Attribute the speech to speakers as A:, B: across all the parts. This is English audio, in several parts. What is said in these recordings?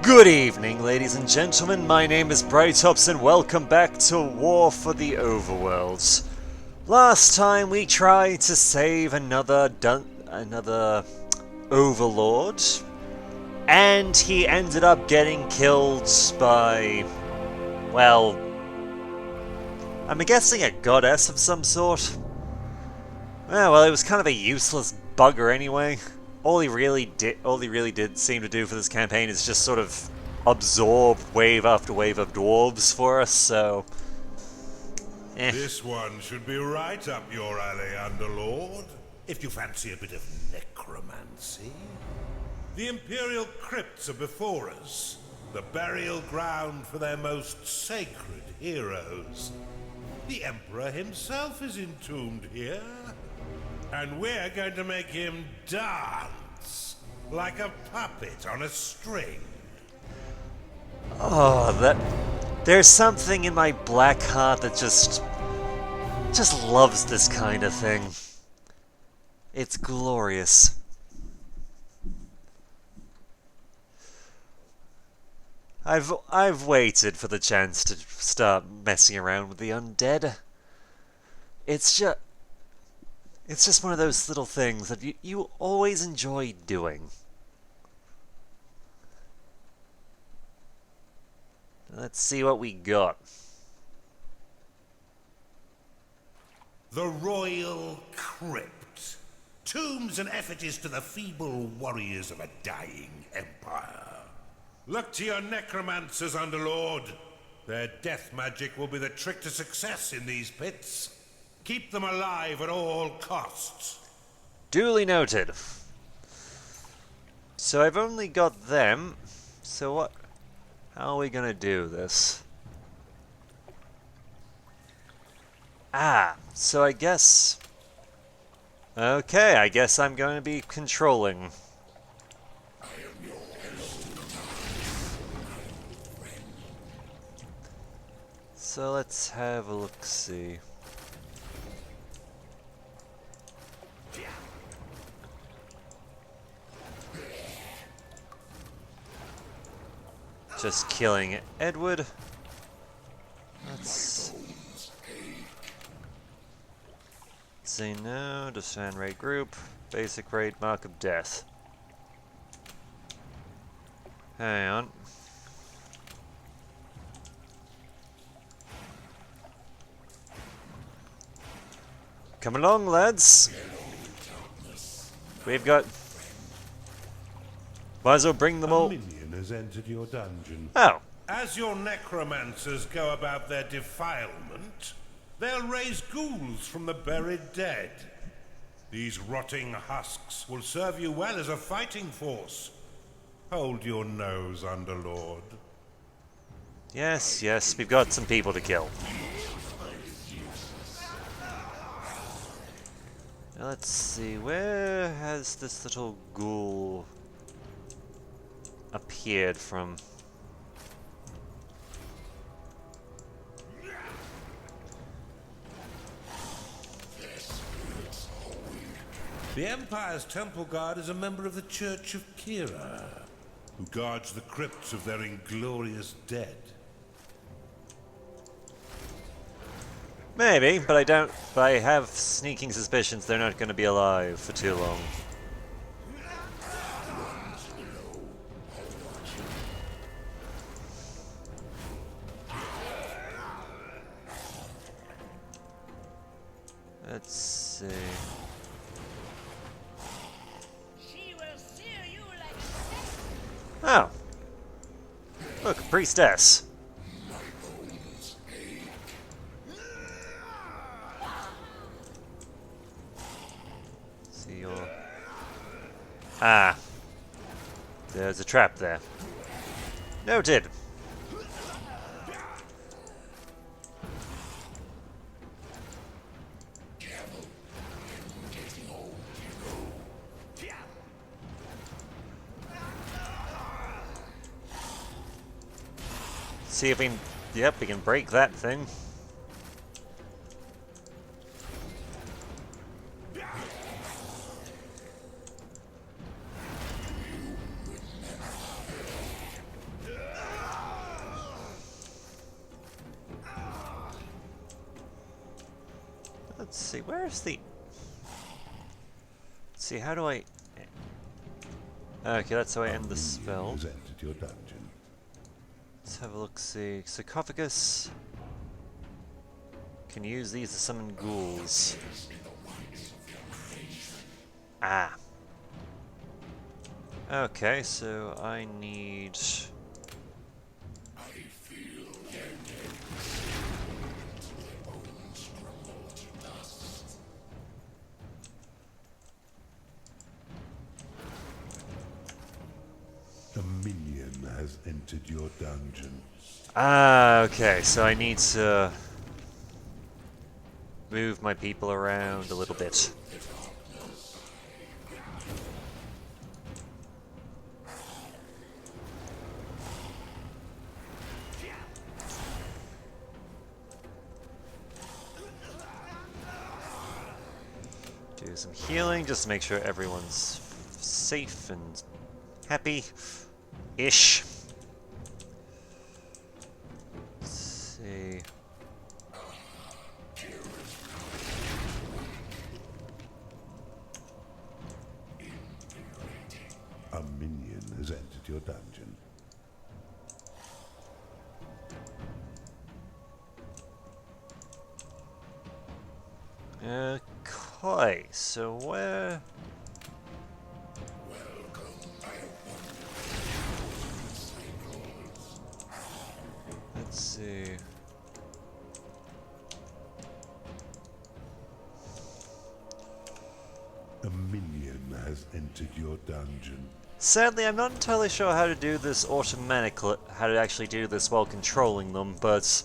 A: Good evening, ladies and gentlemen. My name is Brightops, and welcome back to War for the Overworld. Last time we tried to save another Overlord, and he ended up getting killed by, well, I'm guessing a goddess of some sort. Well, it was kind of a useless bugger anyway. All he really did seem to do for this campaign is just sort of absorb wave after wave of dwarves for us, so...
B: This one should be right up your alley, Underlord, if you fancy a bit of necromancy. The Imperial crypts are before us, the burial ground for their most sacred heroes. The Emperor himself is entombed here. And we're going to make him dance like a puppet on a string.
A: Oh, there's something in my black heart that just loves this kind of thing. It's glorious. I've waited for the chance to start messing around with the undead. It's just one of those little things that you always enjoy doing. Let's see what we got.
B: The Royal Crypt. Tombs and effigies to the feeble warriors of a dying empire. Look to your necromancers, Underlord. Their death magic will be the trick to success in these pits. Keep them alive at all costs.
A: Duly noted. So I've only got them. So how are we gonna do this? So I guess... Okay, I guess I'm going to be controlling. So let's have a look-see. Just killing Edward. Let's say no. Defend raid group. Basic raid mark of death. Hang on. Come along, lads. We've got... Might as well bring them all.
B: Has entered your dungeon.
A: Oh.
B: As your necromancers go about their defilement, they'll raise ghouls from the buried dead. These rotting husks will serve you well as a fighting force. Hold your nose, Underlord.
A: Yes, yes, we've got some people to kill. Now let's see, where has this little ghoul appeared from?
B: The Empire's Temple Guard is a member of the Church of Kira, who guards the crypts of their inglorious dead.
A: Maybe, but I have sneaking suspicions they're not going to be alive for too long. Let's see. Oh. Look, a priestess. See your... There's a trap there. Noted. See if we can... Yep, we can break that thing. Let's see, where's the... Let's see, how do I... Okay, that's how I end the spell.
B: Has entered your dungeon.
A: Let's have a look, see. Sarcophagus. Can use these to summon ghouls. Ah. Okay, so I need...
B: A minion has entered your dungeon.
A: Ah, okay, so I need to move my people around a little bit. Do some healing, just to make sure everyone's safe and happy-ish. Let's see.
B: A minion has entered your dungeon.
A: Okay, so where... Let's see...
B: A minion has entered your dungeon.
A: Sadly, I'm not entirely sure how to do this automatically, how to actually do this while controlling them, but...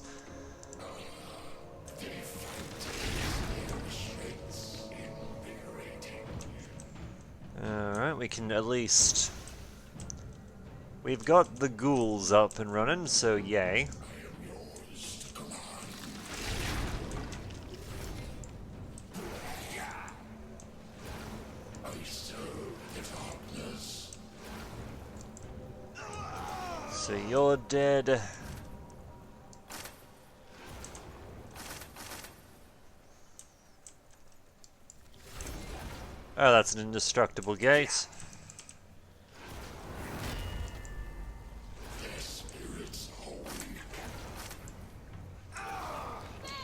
A: Alright, we can at least... We've got the ghouls up and running, so yay. So you're dead. Oh, that's an indestructible gate.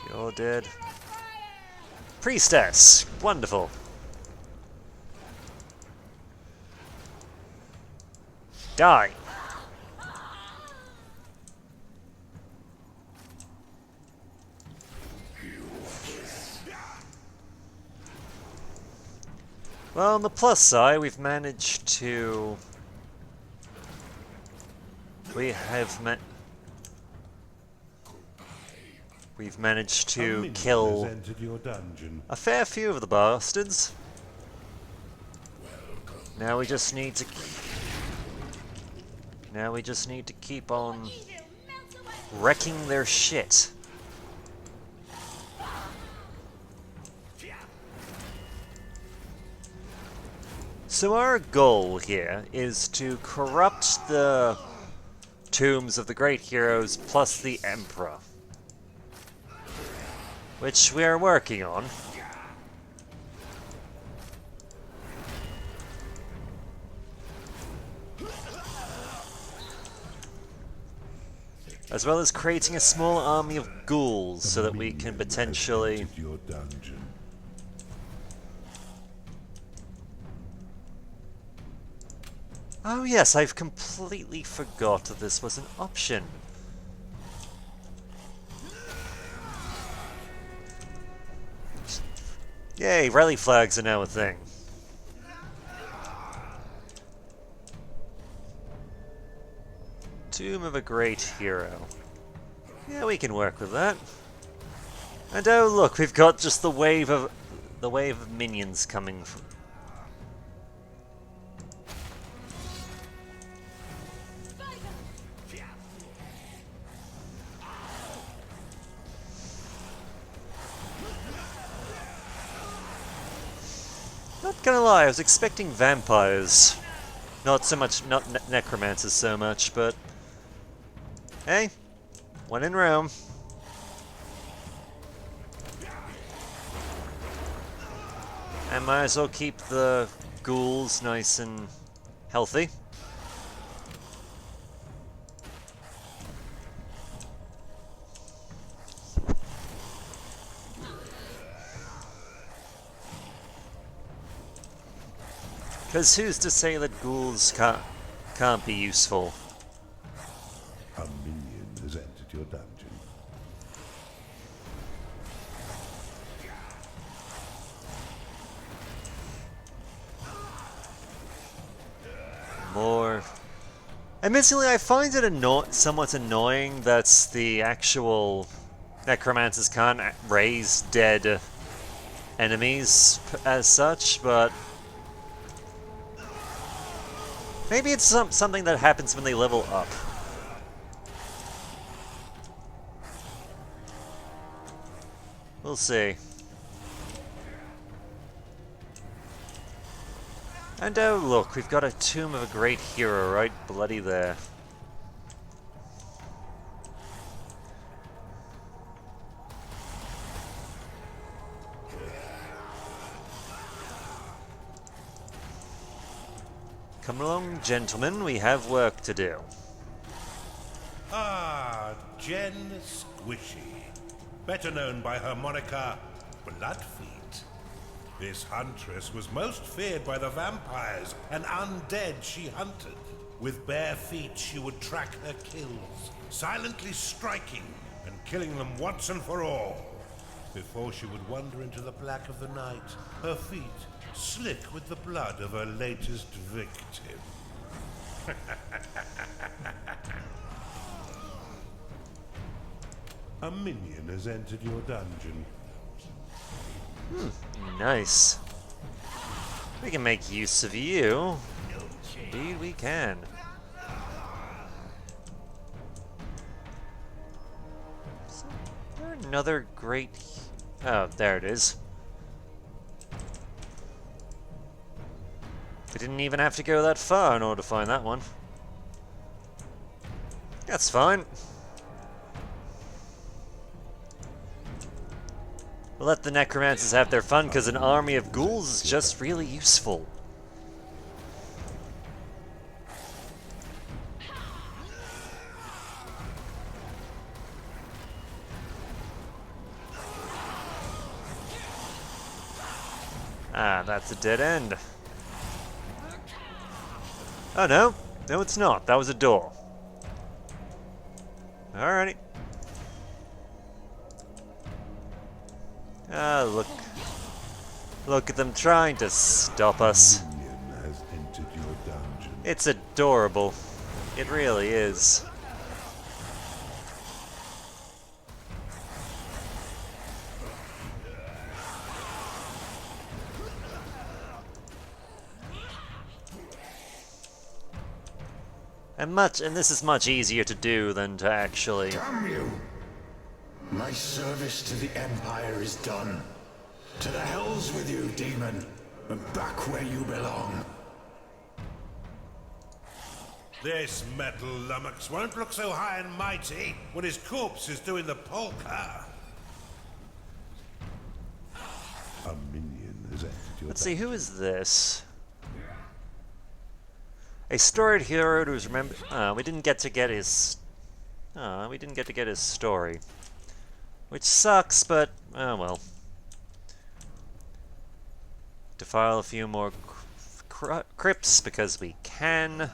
A: You're dead. Priestess! Wonderful. Die! Well, on the plus side, we've managed to... We've managed to kill a fair few of the bastards. Now we just need to... Now we just need to keep on wrecking their shit. So our goal here is to corrupt the tombs of the great heroes plus the Emperor, which we are working on. As well as creating a small army of ghouls so that we can potentially... Oh yes, I've completely forgot that this was an option. Yay, rally flags are now a thing. Tomb of a Great Hero. Yeah, we can work with that. And oh look, we've got just the wave of minions coming from... Not gonna lie, I was expecting vampires. Not so much, not necromancers so much, but... Hey, when in Rome. And might as well keep the ghouls nice and healthy. Because who's to say that ghouls can't be useful?
B: A minion has entered your dungeon.
A: More. Admittedly, I find it somewhat annoying that the actual necromancers can't raise dead enemies as such, but maybe it's something that happens when they level up. We'll see. And oh look, we've got a tomb of a great hero right bloody there. Come along, gentlemen, we have work to do.
B: Ah, Jen Squishy. Better known by her moniker, Bloodfeet. This huntress was most feared by the vampires and undead she hunted. With bare feet, she would track her kills, silently striking and killing them once and for all. Before she would wander into the black of the night, her feet slick with the blood of her latest victim. A minion has entered your dungeon.
A: Nice. We can make use of you. Indeed we can. Is there another great... Oh, there it is. We didn't even have to go that far in order to find that one. That's fine. We'll let the necromancers have their fun, because an army of ghouls is just really useful. Ah, that's a dead end. Oh no. No, it's not. That was a door. Alrighty. Ah, look. Look at them trying to stop us.
B: A minion has entered your dungeon.
A: It's adorable. It really is. And this is much easier to do than to actually...
C: Damn you! My service to the Empire is done. To the hells with you, demon, and back where you belong.
B: This metal lummox won't look so high and mighty when his corpse is doing the polka. A minion has entered your
A: Let's see, who is this? A storied hero who's remembered... we didn't get to get his... we didn't get to get his story. Which sucks, but... oh well. Defile a few more crypts, because we can.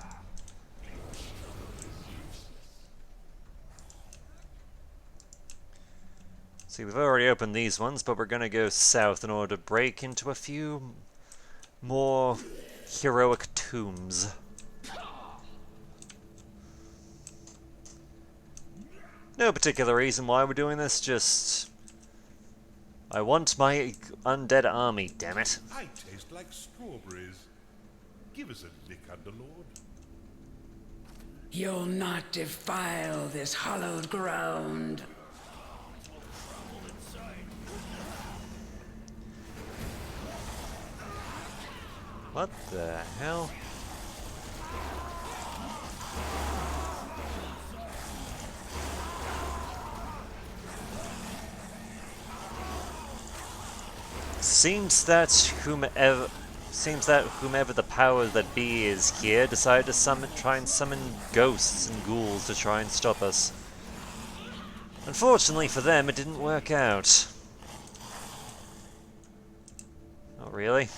A: See, we've already opened these ones, but we're gonna go south in order to break into a few more heroic tombs. No particular reason why we're doing this, just... I want my undead army, damn it.
B: I taste like strawberries. Give us a lick, Underlord.
D: You'll not defile this hallowed ground.
A: What the hell? Seems that whomever the power that be is here decided to try and summon ghosts and ghouls to try and stop us. Unfortunately for them, it didn't work out. Not really.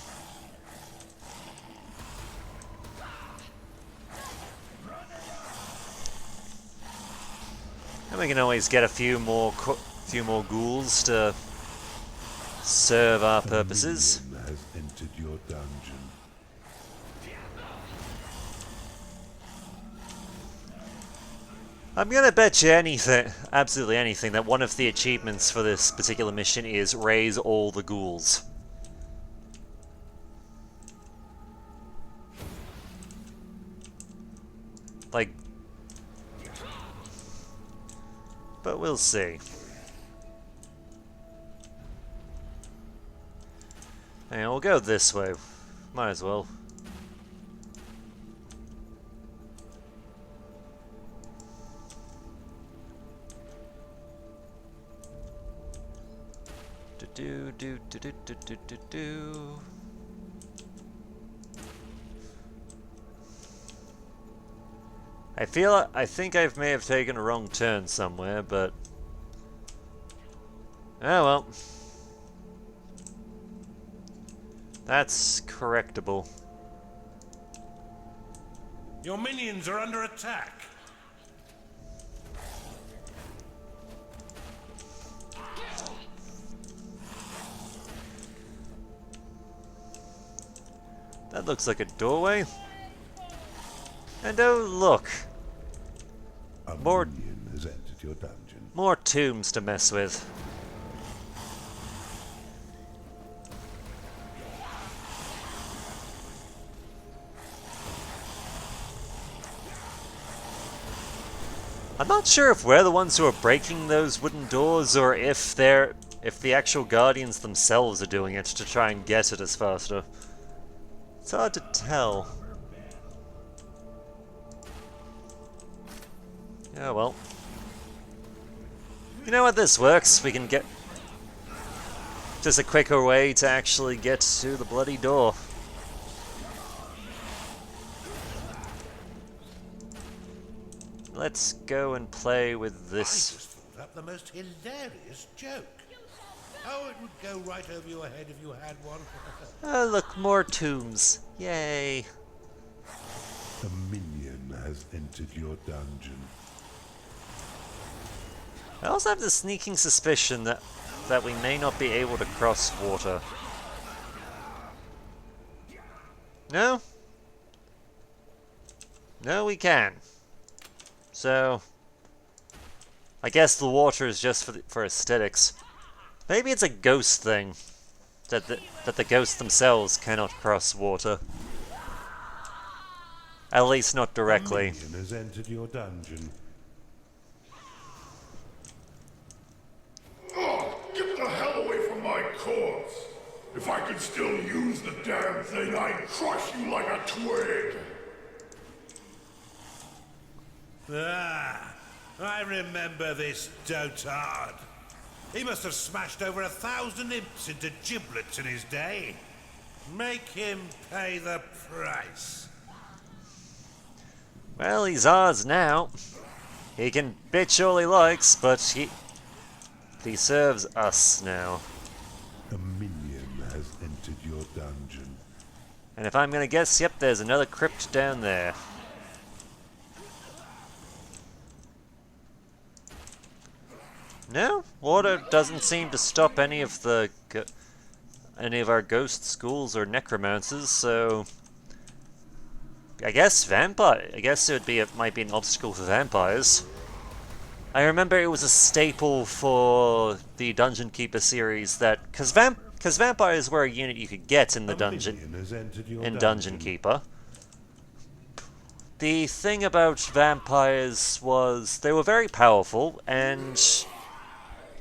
A: And we can always get a few more ghouls to serve our purposes.
B: Has entered your dungeon.
A: I'm gonna bet you anything, absolutely anything, that one of the achievements for this particular mission is raise all the ghouls. Like, but we'll see. And we'll go this way. Might as well. Do do do do do do do do. I think I may have taken a wrong turn somewhere, but oh well. That's correctable.
B: Your minions are under attack.
A: That looks like a doorway. And oh look!
B: A
A: More
B: minion has entered your dungeon.
A: More tombs to mess with. I'm not sure if we're the ones who are breaking those wooden doors, or if the actual guardians themselves are doing it to try and get at us faster. It's hard to tell. Oh well. You know what, this works. We can get just a quicker way to actually get to the bloody door. Let's go and play with
B: I
A: this.
B: just thought up the most hilarious joke. How it would go right over your head if you had one.
A: Oh, look, more tombs. Yay.
B: A minion has entered your dungeon.
A: I also have the sneaking suspicion that we may not be able to cross water. No? No, we can. So, I guess the water is just for aesthetics. Maybe it's a ghost thing, that the ghosts themselves cannot cross water. At least not directly.
B: A minion has entered your dungeon.
C: Oh, get the hell away from my corpse! If I could still use the damn thing, I'd crush you like a twig!
B: Ah, I remember this dotard. He must have smashed over 1,000 imps into giblets in his day. Make him pay the price.
A: Well, he's ours now. He can bitch all he likes, but he serves us now.
B: A minion has entered your dungeon.
A: And if I'm gonna guess, yep, there's another crypt down there. No, water doesn't seem to stop any of our ghost schools or necromancers, so I guess it might be an obstacle for vampires. I remember it was a staple for the Dungeon Keeper series that because vampires were a unit you could get in the Dungeon Keeper. The thing about vampires was they were very powerful, and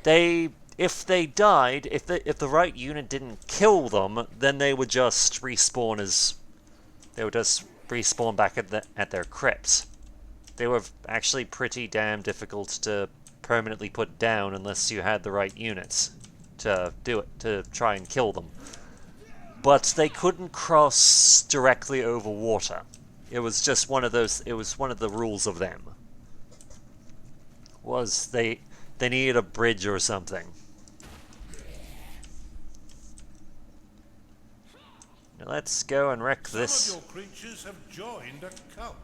A: if they died, if the right unit didn't kill them, then they would just respawn back at their crypts. They were actually pretty damn difficult to permanently put down unless you had the right units. to do it, to try and kill them. But they couldn't cross directly over water. It was just one of those, it was one of the rules of them. Was they needed a bridge or something. Now let's go and wreck this.
B: Some of your creatures have joined a cult.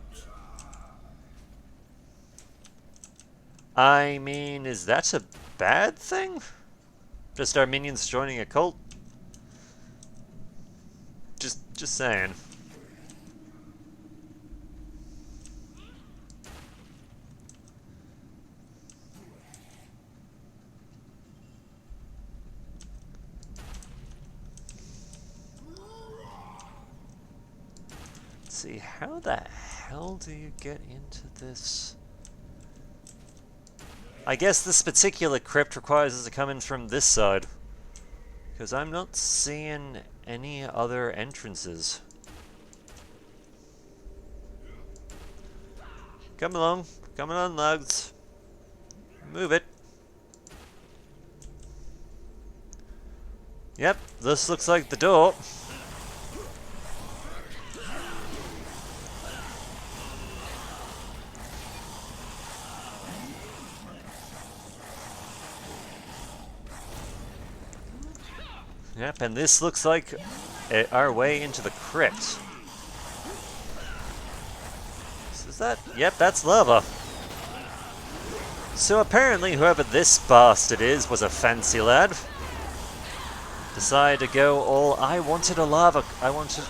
A: I mean, is that a bad thing? Just our minions joining a cult? Just saying. Let's see, how the hell do you get into this? I guess this particular crypt requires us to come in from this side. Because I'm not seeing any other entrances. Come along, lads. Move it. Yep, this looks like the door. Yep, and this looks like our way into the crypt. Is that? Yep, that's lava. So apparently whoever this bastard is was a fancy lad. Decided to go all, I wanted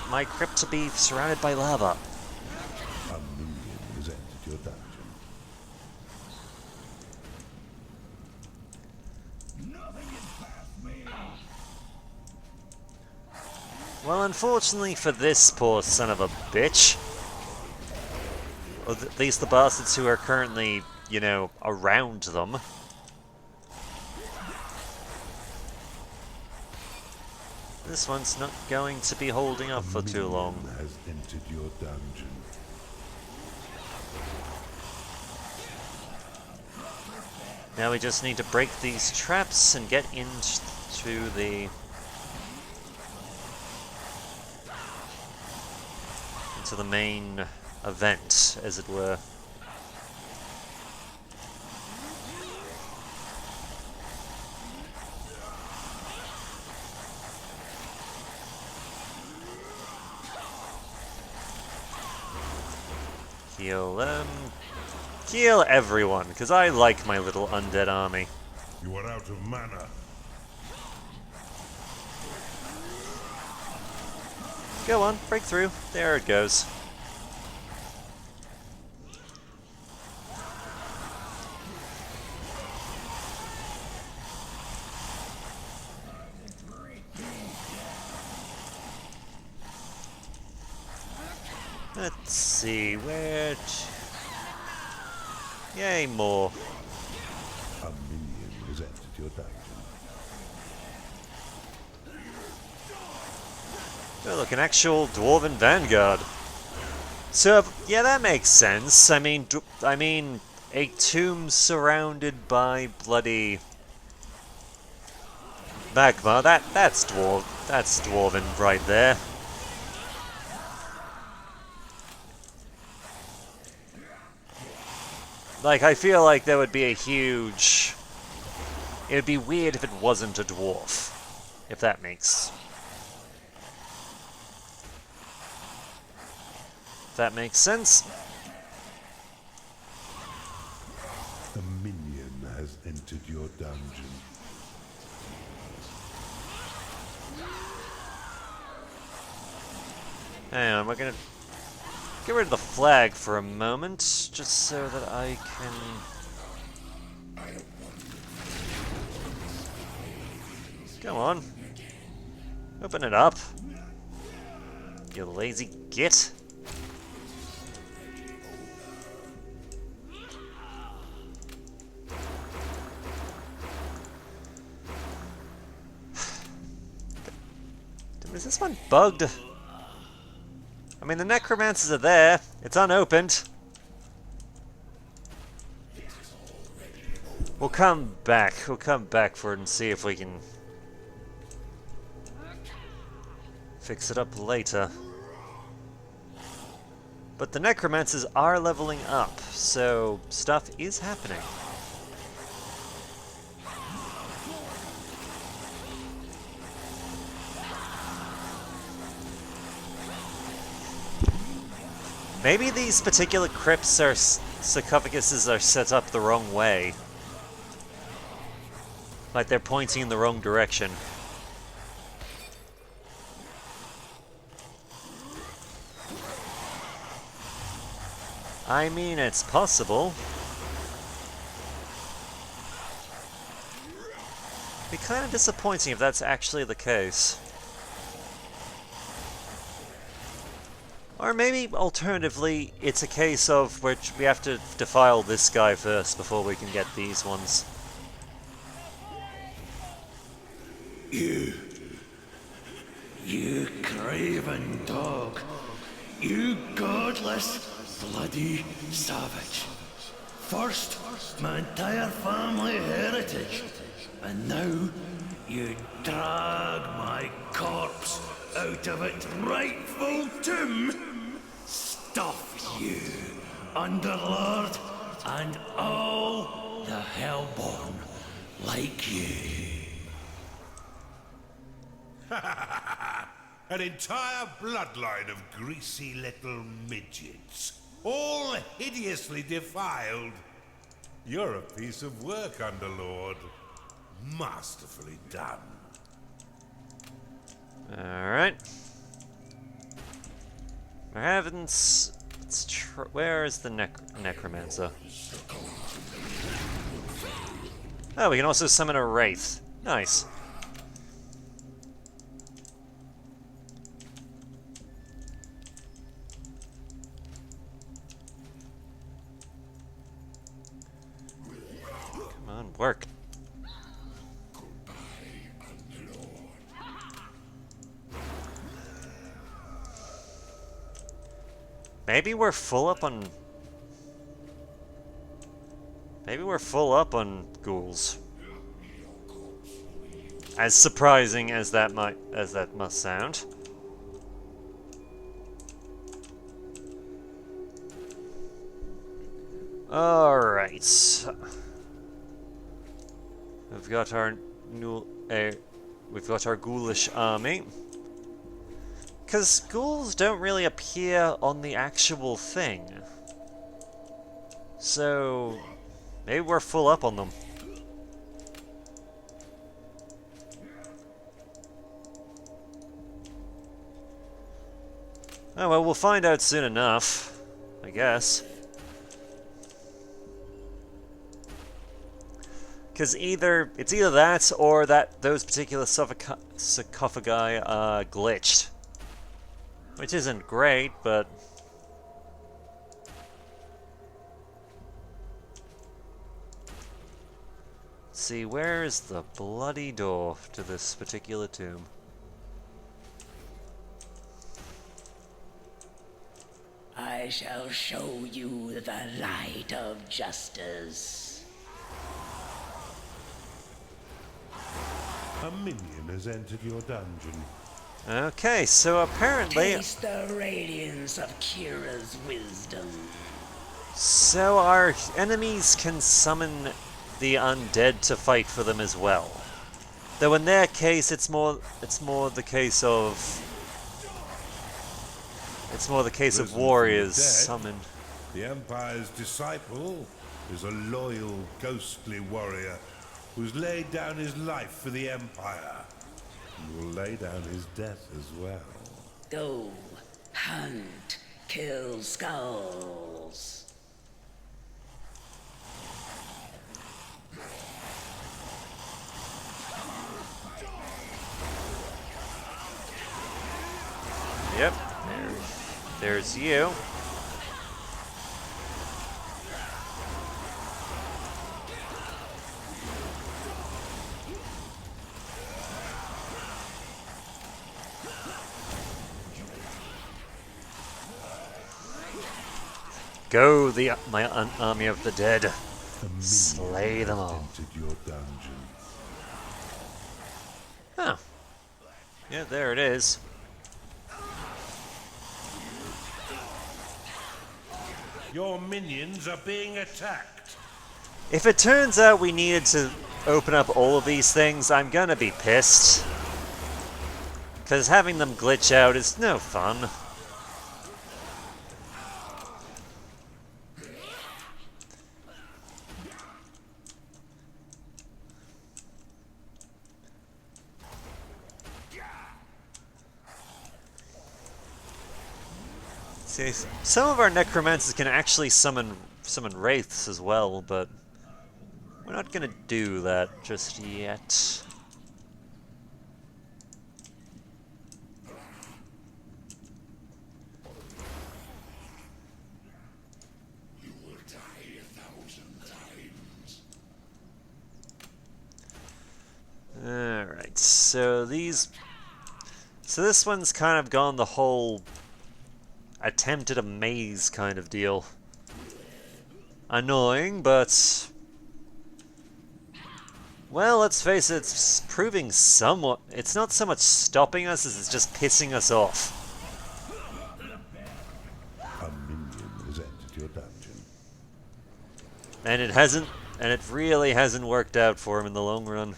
A: my crypt to be surrounded by lava.
B: A minion has entered your dungeon.
A: Well, unfortunately for this poor son of a bitch, or at least the bastards who are currently, you know, around them, this one's not going to be holding up for too long.
B: Has entered your dungeon.
A: Now we just need to break these traps and get into the main event, as it were. Heal them. Heal everyone, because I like my little undead army.
B: You are out of mana.
A: Go on, break through. There it goes. Let's see, where... Yay, more.
B: A minion has entered your dungeon.
A: Oh, look, an actual dwarven vanguard. So, yeah, that makes sense. I mean, a tomb surrounded by bloody magma. That's dwarven right there. Like, I feel like there would be a huge... It would be weird if it wasn't a dwarf. If that makes... If that makes sense.
B: A minion has entered your dungeon.
A: Hang on, we're gonna get rid of the flag for a moment, just so that I can... Come on. Open it up. You lazy git. Is this one bugged? I mean, the necromancers are there. It's unopened. We'll come back. We'll come back for it and see if we can fix it up later. But the necromancers are leveling up, so stuff is happening. Maybe these particular crypts or sarcophaguses are set up the wrong way. Like they're pointing in the wrong direction. I mean, it's possible. It'd be kind of disappointing if that's actually the case. Or maybe, alternatively, it's a case of which we have to defile this guy first before we can get these ones.
C: You craven dog. You godless, bloody savage. First, my entire family heritage. And now, you drag my corpse out of its rightful tomb. Stuff you, Underlord, and all the Hellborn like you.
B: An entire bloodline of greasy little midgets, all hideously defiled. You're a piece of work, Underlord. Masterfully done.
A: Alright. For heavens, where is the necromancer? Oh, we can also summon a wraith. Nice. Come on, work. Maybe we're full up on... Maybe we're full up on ghouls. As surprising as that must sound. Alright. We've got our ghoulish army. Because ghouls don't really appear on the actual thing. So, maybe we're full up on them. Oh well, we'll find out soon enough, I guess. Because it's either that or that those particular sarcophagi are glitched. Which isn't great, but... Let's see, where is the bloody door to this particular tomb?
D: I shall show you the light of justice.
B: A minion has entered your dungeon.
A: Okay, so apparently...
D: Taste the radiance of Kira's wisdom.
A: So our enemies can summon the undead to fight for them as well. Though in their case, it's more the case of... It's more the case of warriors summoned.
B: The Empire's disciple is a loyal, ghostly warrior who's laid down his life for the Empire. And will lay down his death as well.
D: Go, hunt, kill skulls.
A: Yep, there's you. Go, my army of the dead. Slay them all.
B: Entered your dungeon.
A: Huh. Yeah, there it is.
B: Your minions are being attacked.
A: If it turns out we needed to open up all of these things, I'm gonna be pissed. Because having them glitch out is no fun. See, some of our necromancers can actually summon wraiths as well, but we're not gonna do that just yet.
C: You will die 1,000 times.
A: Alright, so this one's kind of gone the whole attempt at a maze kind of deal. Annoying, but well, let's face it, it's proving somewhat. It's not so much stopping us as it's just pissing us off.
B: A minion has entered your dungeon.
A: And it hasn't, and it really hasn't worked out for him in the long run.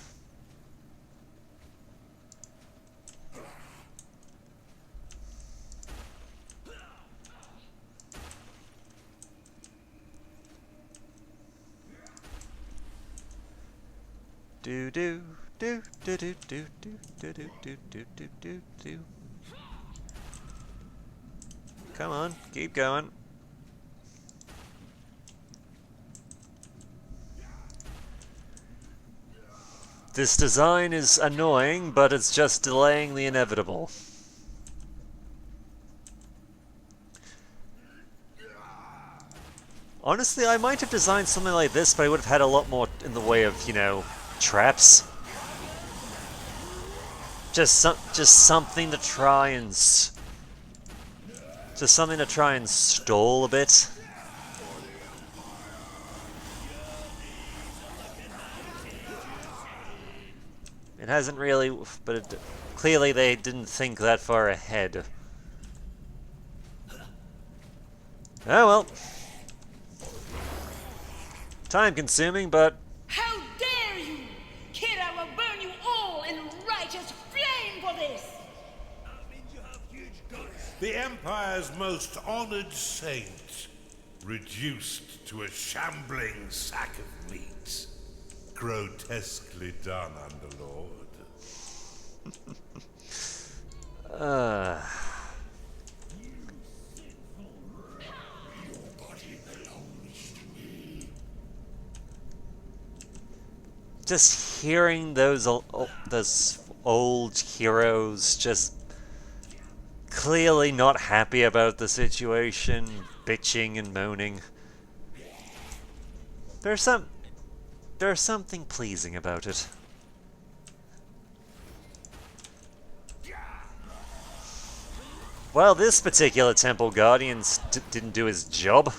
A: Do do do do do do do do do do do do do do. Come on, keep going. This design is annoying, but it's just delaying the inevitable. Honestly, I might have designed something like this, but I would have had a lot more in the way of, you know, traps. Just something to try and stall a bit. It hasn't really, but clearly they didn't think that far ahead. Oh well. Time consuming, but
D: How dare you! Kid, I will burn you all in righteous flame for this!
B: The Empire's most honored saint, reduced to a shambling sack of meat. Grotesquely done, Underlord.
A: just hearing those old heroes just clearly not happy about the situation, bitching and moaning. There's something pleasing about it. Well, this particular Temple Guardian didn't do his job.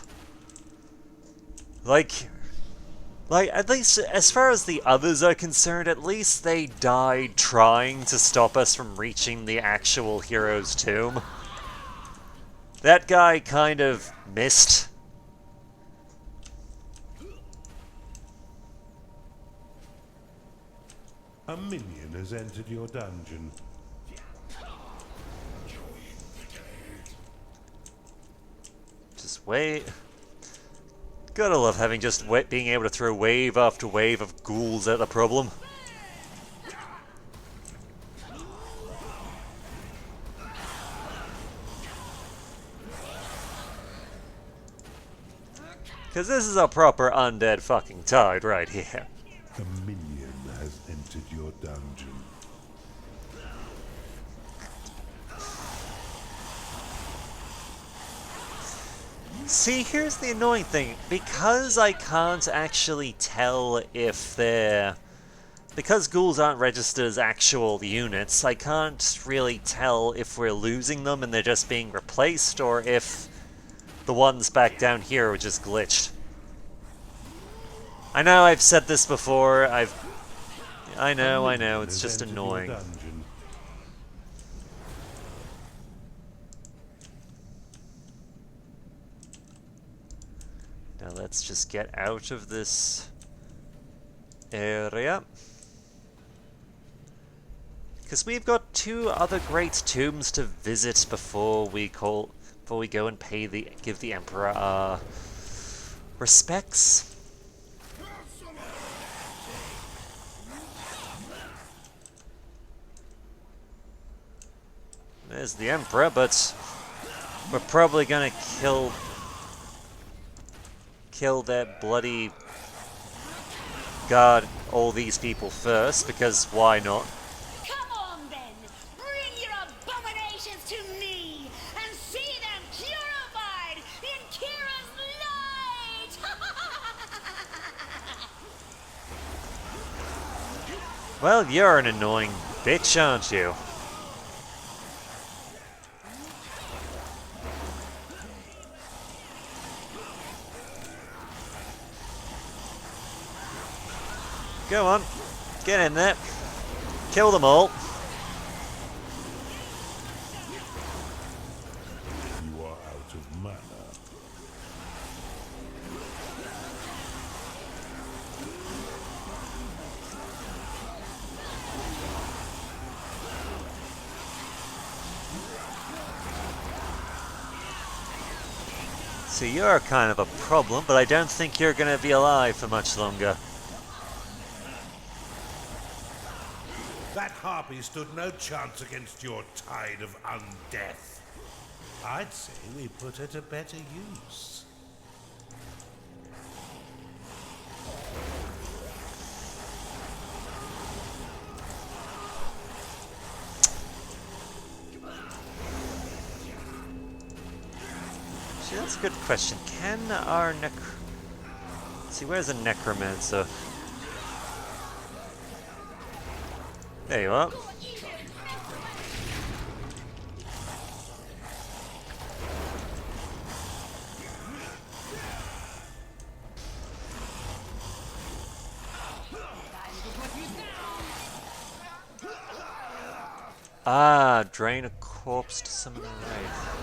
A: Like, at least as far as the others are concerned, at least they died trying to stop us from reaching the actual hero's tomb. That guy kind of missed.
B: A minion has entered your dungeon.
A: Just wait. Gotta love having being able to throw wave after wave of ghouls at the problem. Because this is a proper undead fucking tide right here.
B: A minion has entered your dungeon.
A: See, here's the annoying thing. Because I can't actually tell if they're... Because ghouls aren't registered as actual units, I can't really tell if we're losing them and they're just being replaced, or if the ones back down here are just glitched. I know I've said this before, I know, it's just annoying. Now let's just get out of this area. Because we've got 2 other great tombs to visit before we go and give the Emperor our respects. There's the Emperor, but we're probably gonna kill that bloody guard, all these people first, because why not?
D: Come on then, bring your abominations to me and see them purified in Kira's light!
A: Well, you're an annoying bitch, aren't you? Go on, get in there. Kill them all.
B: You are out of mana.
A: So you're kind of a problem, but I don't think you're going to be alive for much longer.
B: That harpy stood no chance against your tide of undeath. I'd say we put her to better use.
A: See, that's a good question. Can our see, where's a necromancer? There you are. Ah, drain a corpse to summon a wraith.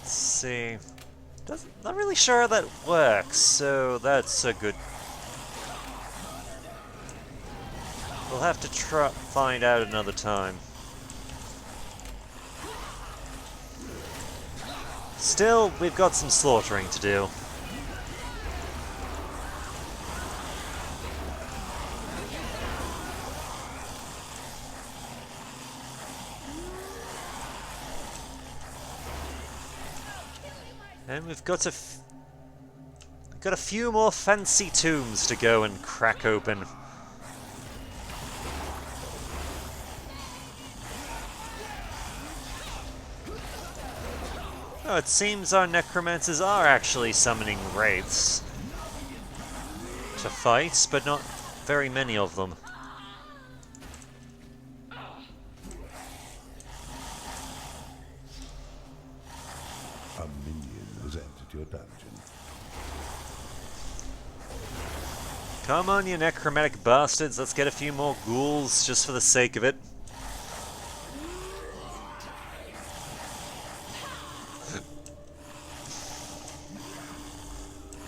A: See, not really sure how that works, so that's a good. We'll have to find out another time. Still, we've got some slaughtering to do. And we've got a few more fancy tombs to go and crack open. Oh, it seems our necromancers are actually summoning wraiths to fight, but not very many of them.
B: A minion has entered your dungeon.
A: Come on, you necromantic bastards, let's get a few more ghouls just for the sake of it.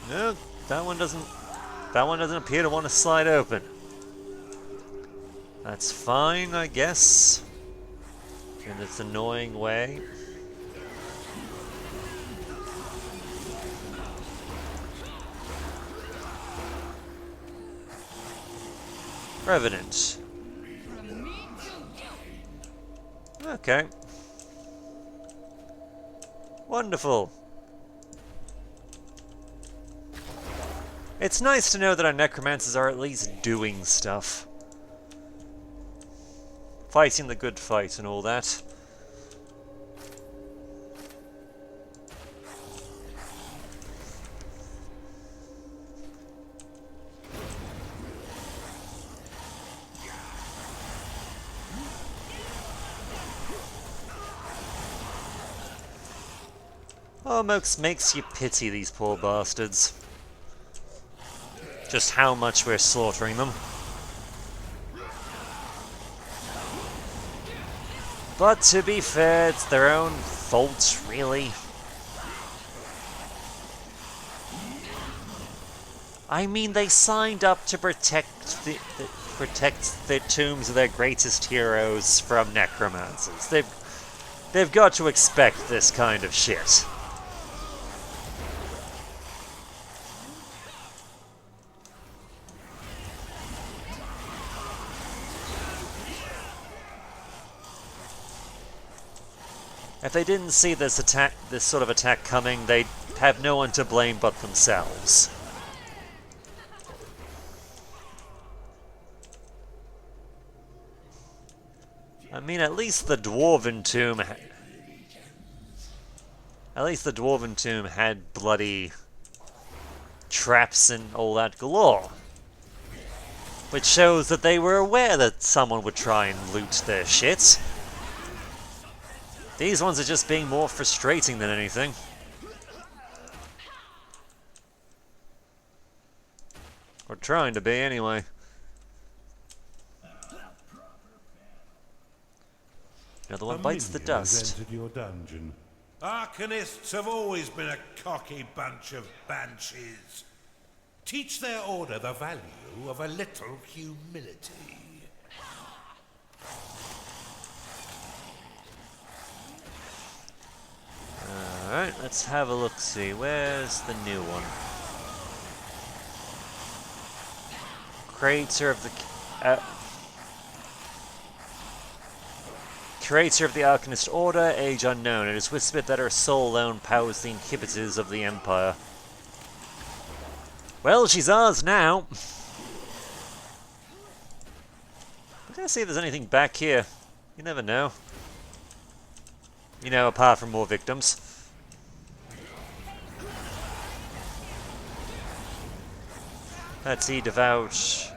A: No, that one doesn't appear to want to slide open. That's fine, I guess. In its annoying way. Revenant. Okay. Wonderful. It's nice to know that our necromancers are at least doing stuff. Fighting the good fight and all that. Almost makes you pity these poor bastards. Just how much we're slaughtering them. But to be fair, it's their own fault, really. I mean, they signed up to protect the tombs of their greatest heroes from necromancers. They've got to expect this kind of shit. If they didn't see this sort of attack coming, they'd have no one to blame but themselves. I mean, at least the Dwarven Tomb... At least the Dwarven Tomb had bloody traps and all that galore. Which shows that they were aware that someone would try and loot their shit. These ones are just being more frustrating than anything. Or trying to be, anyway. Another one bites the dust.
B: Entered your dungeon. Arcanists have always been a cocky bunch of banshees. Teach their order the value of a little humility.
A: Alright, let's have a look-see. Where's the new one? Creator of the... Creator of the Arcanist Order, age unknown. It is whispered that her soul alone powers the inhibitors of the Empire. Well, she's ours now. I'm gonna see if there's anything back here. You never know. You know, apart from more victims. Let's see, devout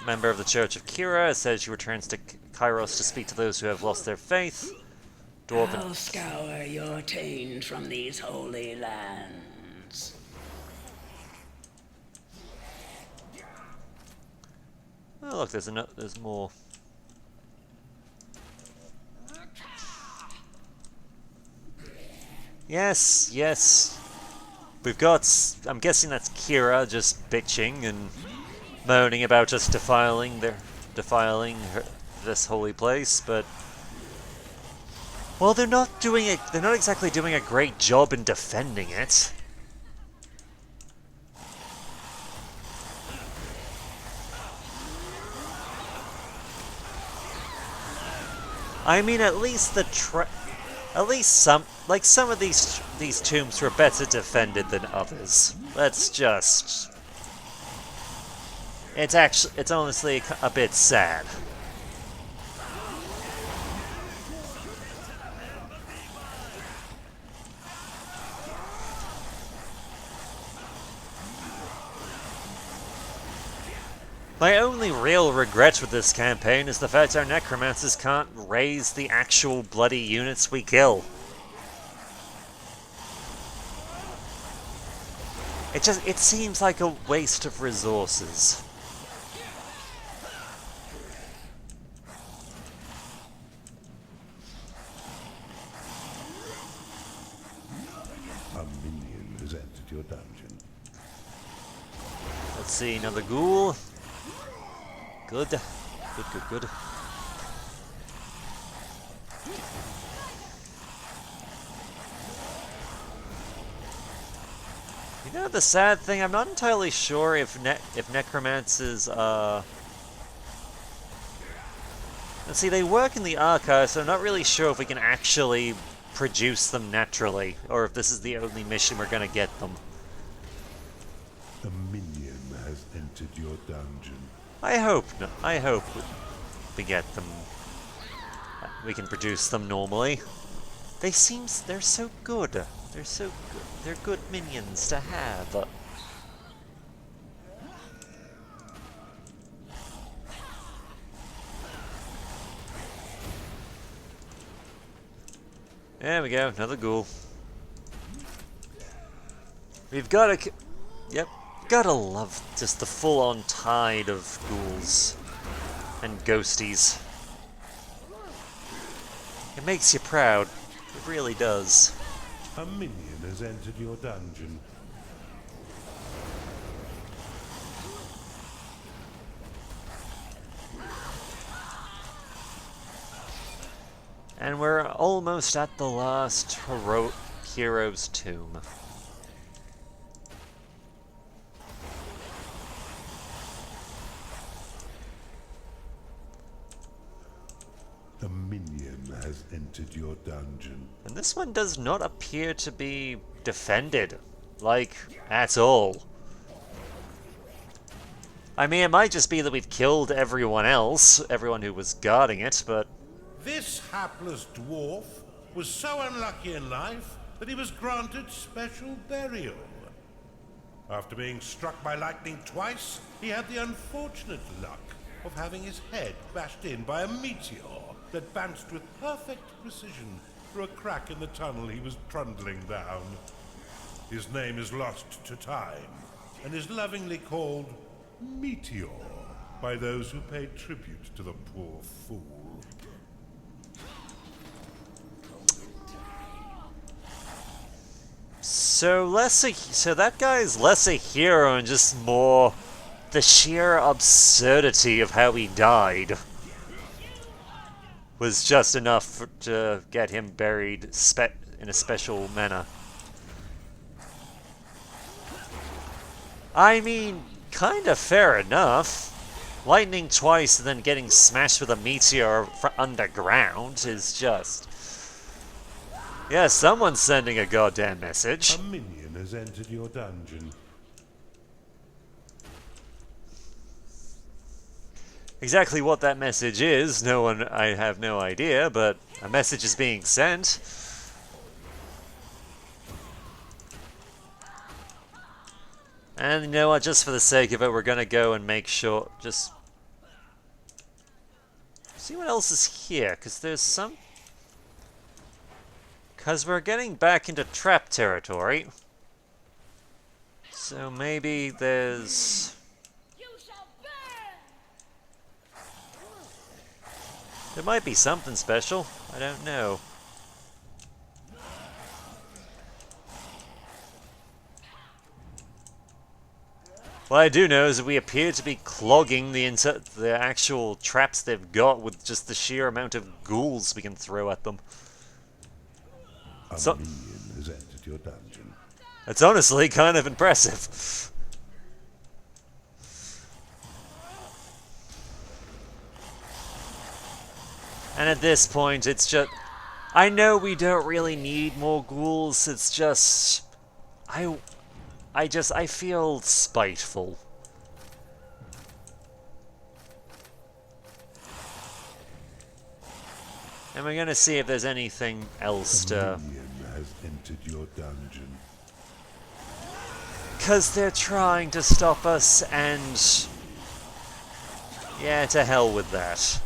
A: member of the Church of Kira says she returns to Kairos to speak to those who have lost their faith. Dwarven.
E: I'll scour your taint from these holy lands.
A: Oh look, there's more. Yes, yes. We've got... I'm guessing that's Kira just bitching and moaning about us defiling this holy place, but... Well, they're not exactly doing a great job in defending it. I mean, at least some of these tombs were better defended than others. Let's just... It's honestly a bit sad. My only real regret with this campaign is the fact our necromancers can't raise the actual bloody units we kill. It seems like a waste of resources.
B: A minion has entered your dungeon.
A: Let's see, another ghoul. Good. Good. You know the sad thing? I'm not entirely sure if necromancers, let's see, they work in the archive, so I'm not really sure if we can actually produce them naturally, or if this is the only mission we're gonna get them.
B: A minion has entered your dungeon.
A: I hope we get them. We can produce them normally. They're so good. They're so good. They're good minions to have. There we go, another ghoul. We've got to... Yep. Gotta love just the full-on tide of ghouls and ghosties. It makes you proud. It really does.
B: A minion has entered your dungeon.
A: And we're almost at the last hero's tomb.
B: A minion has entered your dungeon.
A: And this one does not appear to be defended, like, at all. I mean, it might just be that we've killed everyone else, everyone who was guarding it, but...
B: This hapless dwarf was so unlucky in life that he was granted special burial. After being struck by lightning twice, he had the unfortunate luck of having his head bashed in by a meteor that bounced with perfect precision through a crack in the tunnel he was trundling down. His name is lost to time, and is lovingly called Meteor by those who paid tribute to the poor fool.
A: So that guy is less a hero and just more the sheer absurdity of how he died was just enough to get him buried in a special manner. I mean, kinda fair enough. Lightning twice and then getting smashed with a meteor underground is just... Yeah, someone's sending a goddamn message.
B: A minion has entered your dungeon.
A: Exactly what that message is, I have no idea, but a message is being sent. And you know what, just for the sake of it, we're gonna go and make sure, just... see what else is here, because there's some... Because we're getting back into trap territory. So maybe there's... There might be something special. I don't know. What I do know is that we appear to be clogging the actual traps they've got with just the sheer amount of ghouls we can throw at them.
B: A minion has entered your dungeon.
A: It's honestly kind of impressive. And at this point, it's just... I know we don't really need more ghouls, it's just... I feel spiteful. And we're gonna see if there's anything else to...
B: A minion has entered your dungeon.
A: Because they're trying to stop us, and... yeah, to hell with that.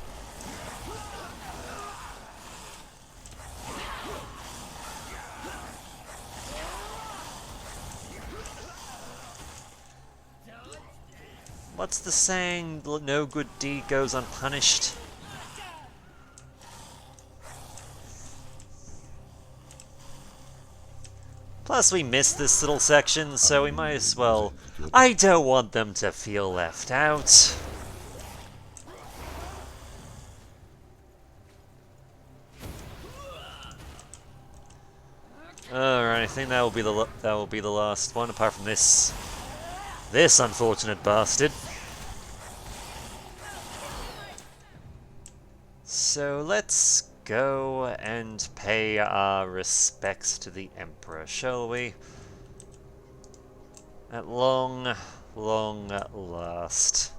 A: What's the saying? No good deed goes unpunished. Plus, we missed this little section, so we might as well... I don't want them to feel left out. Alright, I think that will be the last one, apart from this unfortunate bastard. So let's go and pay our respects to the Emperor, shall we? At long, long last.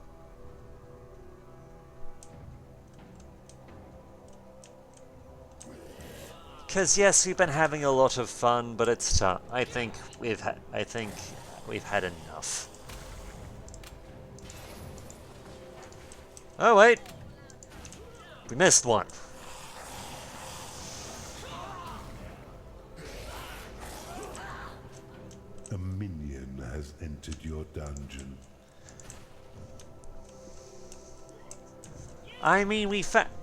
A: Because yes, we've been having a lot of fun, but it's time. I think we've had enough. Oh wait, we missed one.
B: A minion has entered your dungeon.
A: I mean,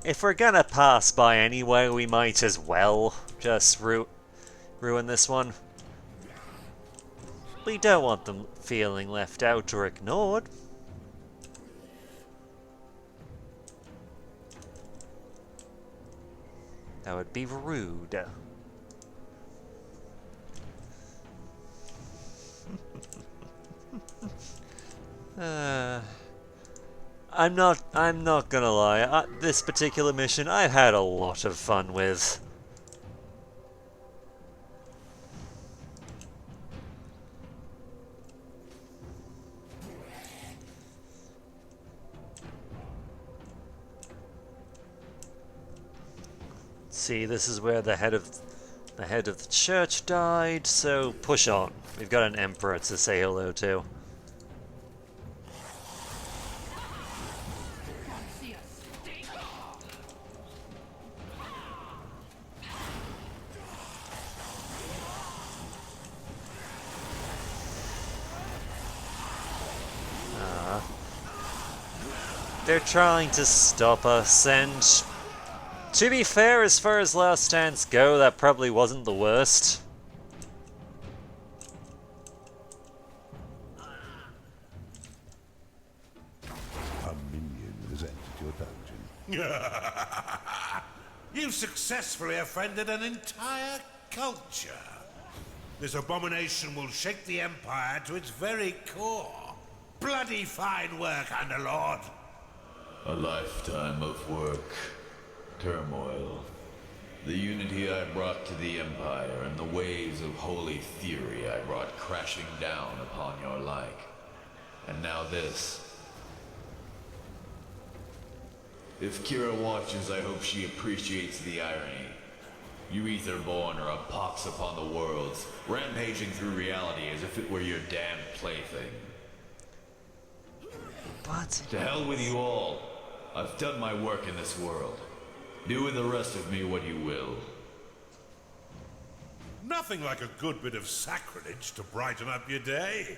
A: if we're gonna pass by anyway, we might as well just ruin this one. We don't want them feeling left out or ignored. That would be rude. I'm not gonna lie. This particular mission I've had a lot of fun with. See, this is where the head of the church died, so push on. We've got an emperor to say hello to. They're trying to stop us, and to be fair, as far as last stands go, that probably wasn't the worst.
B: A minion has entered your dungeon. You've successfully offended an entire culture. This abomination will shake the Empire to its very core. Bloody fine work, Underlord.
F: A lifetime of work, turmoil, the unity I brought to the Empire, and the waves of holy theory I brought crashing down upon your like. And now this. If Kira watches, I hope she appreciates the irony. You Etherborn are a pox upon the worlds, rampaging through reality as if it were your damned plaything.
A: What?
F: To hell with you all. I've done my work in this world. Do with the rest of me what you will.
B: Nothing like a good bit of sacrilege to brighten up your day.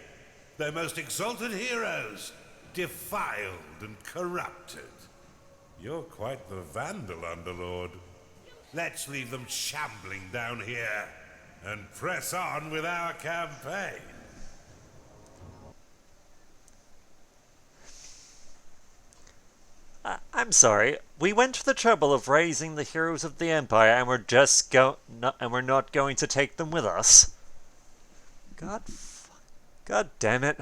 B: Their most exalted heroes, defiled and corrupted. You're quite the vandal, Underlord. Let's leave them shambling down here and press on with our campaign.
A: I'm sorry. We went to the trouble of raising the heroes of the Empire, and we're not going to take them with us. God damn it!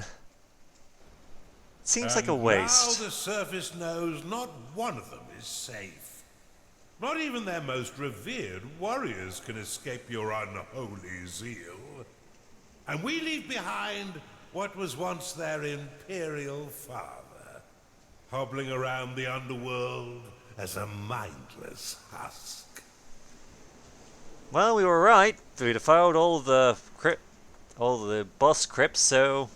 A: Seems like a waste.
B: Now the surface knows not one of them is safe. Not even their most revered warriors can escape your unholy zeal. And we leave behind what was once their imperial father, hobbling around the underworld as a mindless husk.
A: Well, we were right. We defiled all the boss crypts, so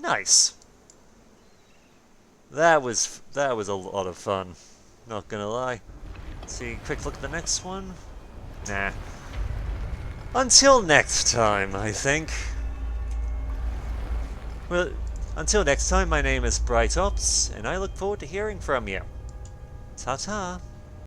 A: nice. That was a lot of fun. Not gonna lie. Let's see, quick look at the next one. Nah. Until next time, I think. Well, until next time, my name is Bright Ops, and I look forward to hearing from you. Ta-ta.